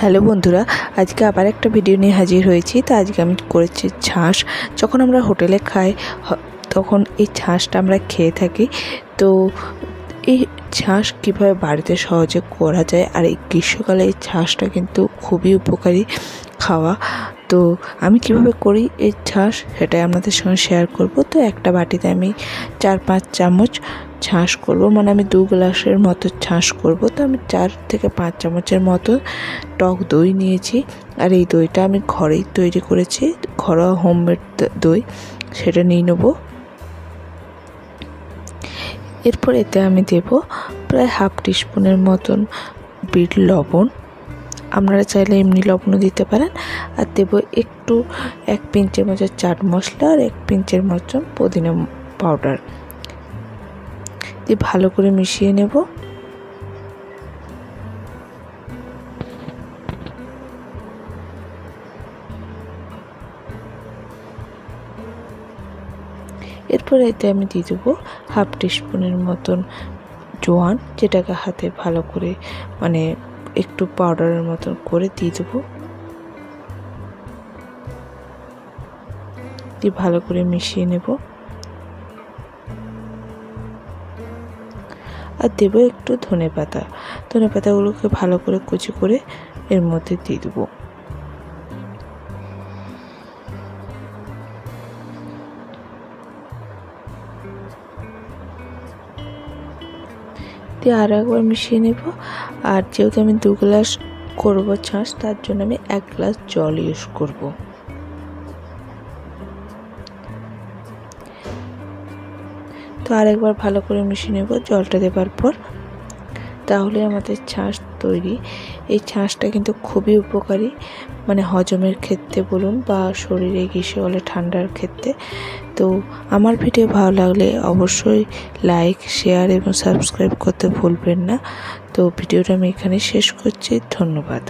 Hello বন্ধুরা, আজকে আবার একটা ভিডিও নিয়ে হাজির হয়েছি। তো আজকে আমি করেছি ছাঁস। যখন আমরা হোটেলে খাই তখন এই ছাঁসটা আমরা খেয়ে থাকি। তো এই ছাঁস কীভাবে বাড়িতে সহজে করা যায়, আর এই গ্রীষ্মকালে এই ছাঁসটা কিন্তু খুবই উপকারী খাওয়া। তো আমি কিভাবে করি এই ছাঁস সেটাই আপনাদের সঙ্গে শেয়ার করব। তো একটা বাটিতে আমি 4-5 চামচ ছাঁস করব, মানে আমি 2 গ্লাসের মতো ছাঁস করব। তো আমি 4 থেকে 5 চামচের মতো টক দই নিয়েছি, আর এই দইটা আমি ঘরেই তৈরি করেছি, ঘরোয়া হোমমেড দই, সেটা নিয়ে নেব। এরপর এতে আমি দেব প্রায় 1/2 টিস্পুনের মতন বিট লবণ, আপনারা চাইলে এমনি লবণও দিতে পারেন। আর দেব একটু 1 পিঞ্চের মতো চাট মশলা আর 1 পিঞ্চের মতো পুদিনা পাউডার দিয়ে ভালো করে মিশিয়ে নেব। এরপর এতে আমি দিয়ে দেবো 1/2 টিস্পুনের মতন জোয়ান, যেটাকে হাতে ভালো করে মানে একটু পাউডারের মতন করে দিয়ে দেবো, দিয়ে ভালো করে মিশিয়ে নেব। আর দেবো একটু ধনে পাতাগুলোকে ভালো করে কুচি করে এর মধ্যে দিয়ে দেবো। দিয়ে আর একবার মিশিয়ে নেব। আর যেহেতু আমি 2 গ্লাস করবো ছাঁস, তার জন্য আমি 1 গ্লাস জল ইউজ করব। তো আরেকবার ভালো করে মিশিয়ে নেব জলটা দেওয়ার পর, তাহলে আমাদের ছাঁস তৈরি। এই ছাঁসটা কিন্তু খুবই উপকারী, মানে হজমের ক্ষেত্রে বলুন বা শরীরে গ্রীষ্মকালে ঠান্ডার ক্ষেত্রে। তো আমার ভিডিও ভালো লাগলে অবশ্যই লাইক, শেয়ার এবং সাবস্ক্রাইব করতে ভুলবেন না। তো ভিডিওটা আমি এখানে শেষ করছি। ধন্যবাদ।